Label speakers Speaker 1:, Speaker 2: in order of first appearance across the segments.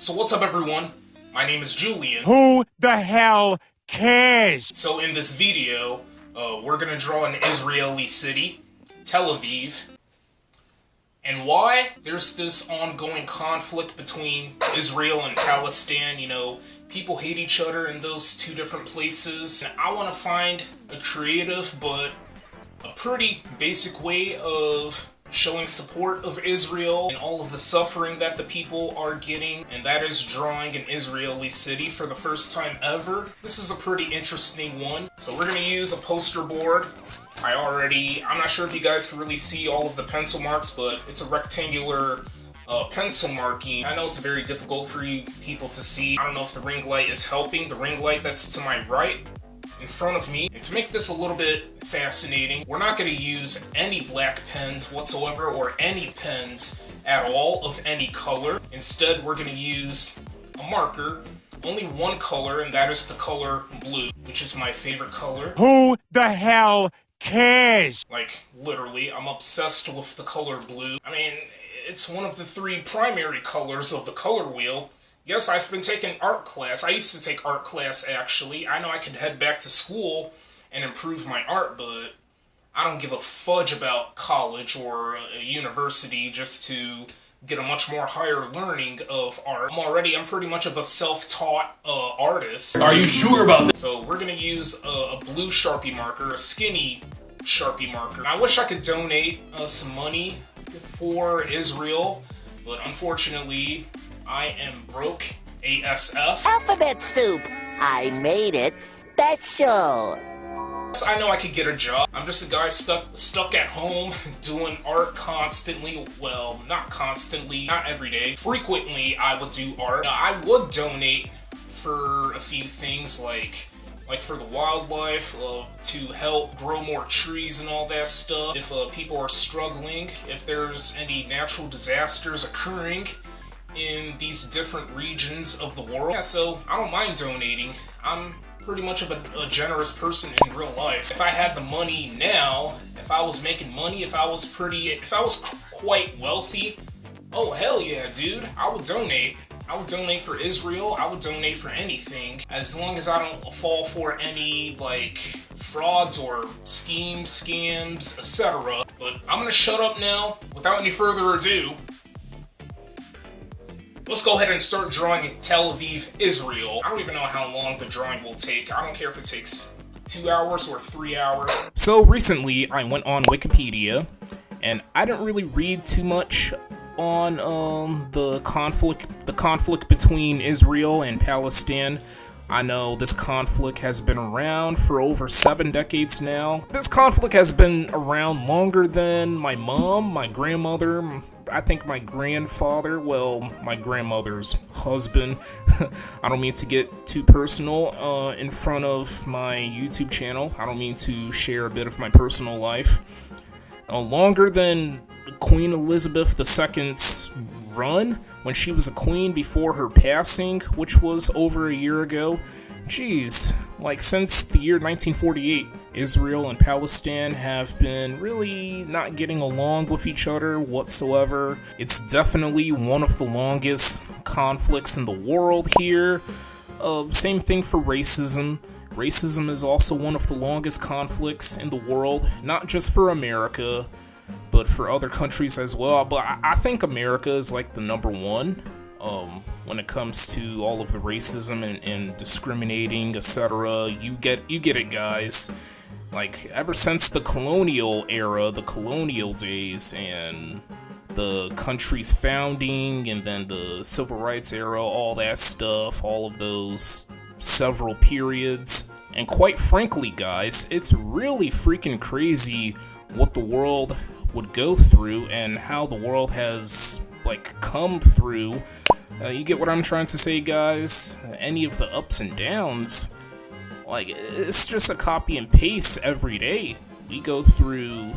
Speaker 1: So what's up, everyone? My name is Julian.
Speaker 2: Who the hell cares?
Speaker 1: So in this video, we're gonna draw an Israeli city, Tel Aviv. And why? There's this ongoing conflict between Israel and Palestine. You know, people hate each other in those two different places. And I want to find a creative but a pretty basic way of showing support of Israel and all of the suffering that the people are getting, and that is drawing an Israeli city for the first time ever. This is a pretty interesting one. So we're going to use a poster board. I'm not sure if you guys can really see all of the pencil marks, but it's a rectangular pencil marking. I know it's very difficult for you people to see. I don't know if the ring light is helping. The ring light that's to my right in front of me. And to make this a little bit fascinating, we're not going to use any black pens whatsoever or any pens at all of any color. Instead, we're going to use a marker, only one color, and that is the color blue, which is my favorite color.
Speaker 2: Who the hell cares?
Speaker 1: Like, literally, I'm obsessed with the color blue. I mean, it's one of the three primary colors of the color wheel. Yes, I've been taking art class. I used to take art class, actually. I know I could head back to school and improve my art, but I don't give a fudge about college or a university just to get a much more higher learning of art. I'm pretty much of a self-taught artist.
Speaker 3: Are you sure about this?
Speaker 1: So we're gonna use a blue Sharpie marker, a skinny Sharpie marker. I wish I could donate some money for Israel, but unfortunately, I am broke ASF.
Speaker 4: Alphabet soup. I made it special.
Speaker 1: I know I could get a job. I'm just a guy stuck at home doing art constantly. Well, not constantly, not every day. Frequently, I would do art. Now, I would donate for a few things like for the wildlife, to help grow more trees and all that stuff. If people are struggling, if there's any natural disasters occurring in these different regions of the world. Yeah, so I don't mind donating. I'm pretty much of a generous person in real life. If I had the money now, if I was making money, if I was quite wealthy, oh hell yeah, dude, I would donate. I would donate for Israel. I would donate for anything, as long as I don't fall for any, like, frauds or schemes, scams, etc. But I'm gonna shut up now. Without any further ado, let's go ahead and start drawing Tel Aviv, Israel. I don't even know how long the drawing will take. I don't care if it takes 2 hours or 3 hours.
Speaker 5: So recently, I went on Wikipedia, and I didn't really read too much on the conflict between Israel and Palestine. I know this conflict has been around for over 7 decades now. This conflict has been around longer than my mom, my grandmother, I think my grandfather, well, my grandmother's husband. I don't mean to get too personal in front of my YouTube channel. I don't mean to share a bit of my personal life. Longer than Queen Elizabeth II's run, when she was a queen before her passing, which was over a year ago. Jeez, like since the year 1948, Israel and Palestine have been really not getting along with each other whatsoever. It's definitely one of the longest conflicts in the world here. Same thing for racism. Racism is also one of the longest conflicts in the world, not just for America, but for other countries as well. But I think America is like the number one when it comes to all of the racism and discriminating, etc. You get it, guys. Like, ever since the colonial era, the colonial days, and the country's founding, and then the civil rights era, all that stuff, all of those several periods. And quite frankly, guys, it's really freaking crazy what the world would go through and how the world has, like, come through. You get what I'm trying to say, guys? Any of the ups and downs, like, it's just a copy and paste every day. We go through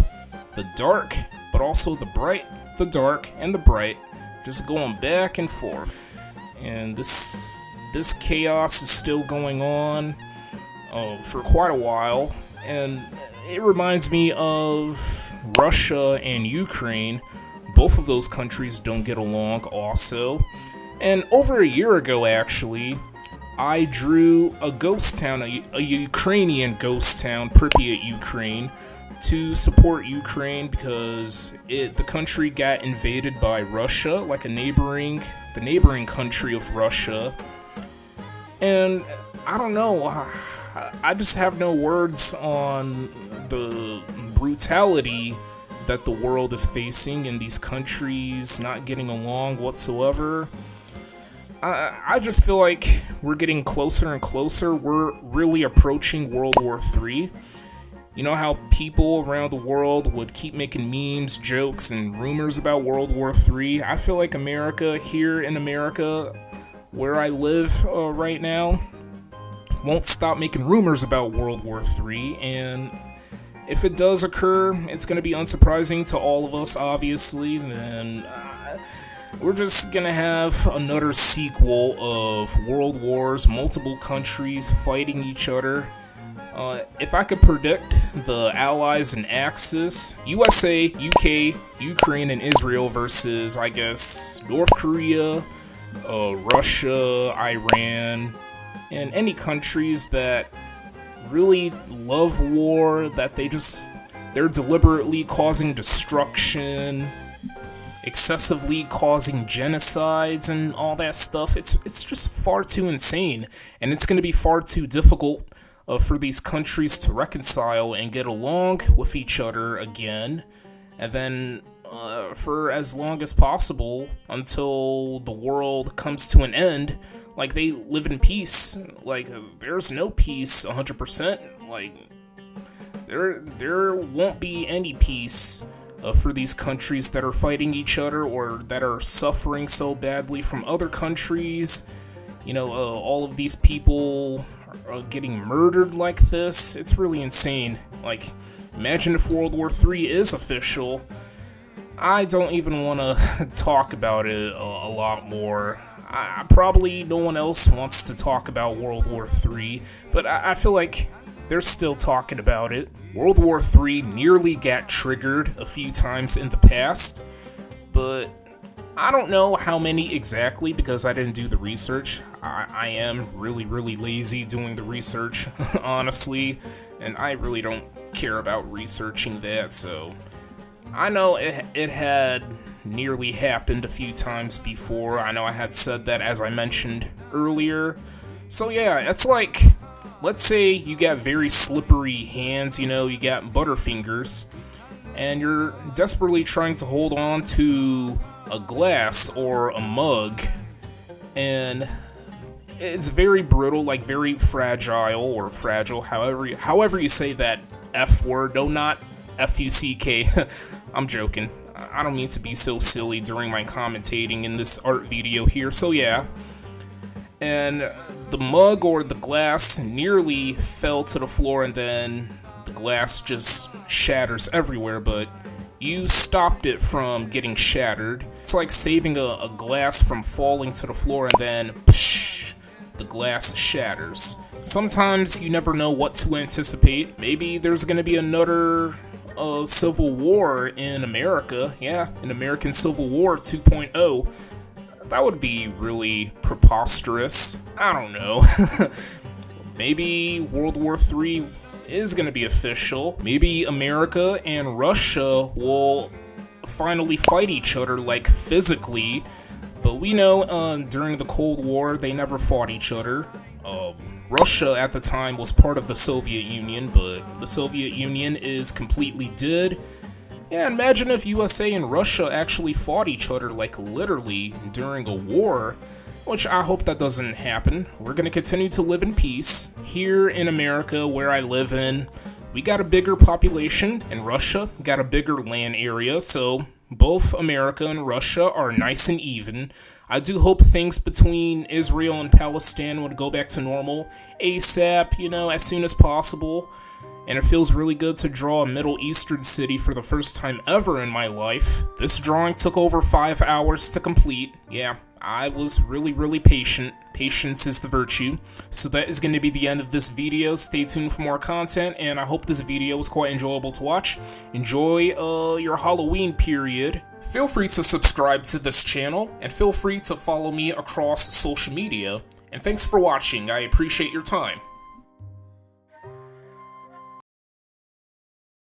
Speaker 5: the dark, but also the bright, the dark, and the bright, just going back and forth. And this chaos is still going on for quite a while, and it reminds me of Russia and Ukraine. Both of those countries don't get along also. And over a year ago, actually, I drew a ghost town, a Ukrainian ghost town, Pripyat, Ukraine, to support Ukraine because the country got invaded by Russia, like the neighboring country of Russia. And I don't know, I just have no words on the brutality that the world is facing in these countries not getting along whatsoever. I just feel like we're getting closer and closer. We're really approaching World War III. You know how people around the world would keep making memes, jokes, and rumors about World War III? I feel like America, here in America, where I live right now, won't stop making rumors about World War III, and if it does occur, it's going to be unsurprising to all of us, obviously, then we're just going to have another sequel of world wars, multiple countries fighting each other. If I could predict the Allies and Axis, USA, UK, Ukraine, and Israel versus, I guess, North Korea, Russia, Iran, and any countries that really love war, that they're deliberately causing destruction, excessively causing genocides and all that stuff. It's just far too insane, and it's going to be far too difficult for these countries to reconcile and get along with each other again, and then for as long as possible until the world comes to an end, like they live in peace. Like there's no peace 100%. Like there won't be any peace for these countries that are fighting each other or that are suffering so badly from other countries. You know, all of these people are getting murdered like this. It's really insane. Like, imagine if World War III is official. I don't even want to talk about it a lot more. Probably no one else wants to talk about World War III, but I feel like they're still talking about it. World War III nearly got triggered a few times in the past, but I don't know how many exactly because I didn't do the research. I am really, really lazy doing the research, honestly, and I really don't care about researching that, so I know it had nearly happened a few times before. I know I had said that, as I mentioned earlier. So yeah, it's like, let's say you got very slippery hands, you know, you got butterfingers, and you're desperately trying to hold on to a glass or a mug, and it's very brittle, like very fragile or fragile, however you say that F word. No, not F-U-C-K. I'm joking. I don't mean to be so silly during my commentating in this art video here, so yeah. And the mug or the glass nearly fell to the floor, and then the glass just shatters everywhere, but you stopped it from getting shattered. It's like saving a glass from falling to the floor, and then psh, the glass shatters. Sometimes you never know what to anticipate. Maybe there's gonna be another Civil War in America. Yeah, an American Civil War 2.0. That would be really preposterous. I don't know. Maybe World War III is going to be official. Maybe America and Russia will finally fight each other, like physically. But we know during the Cold War, they never fought each other. Russia at the time was part of the Soviet Union, but the Soviet Union is completely dead. Yeah, imagine if USA and Russia actually fought each other, like literally, during a war, which I hope that doesn't happen. We're gonna continue to live in peace. Here in America, where I live in, we got a bigger population, and Russia got a bigger land area, so both America and Russia are nice and even. I do hope things between Israel and Palestine would go back to normal ASAP, you know, as soon as possible. And it feels really good to draw a Middle Eastern city for the first time ever in my life. This drawing took over 5 hours to complete. Yeah, I was really, really patient. Patience is the virtue. So that is going to be the end of this video. Stay tuned for more content, and I hope this video was quite enjoyable to watch. Enjoy your Halloween period. Feel free to subscribe to this channel, and feel free to follow me across social media. And thanks for watching, I appreciate your time.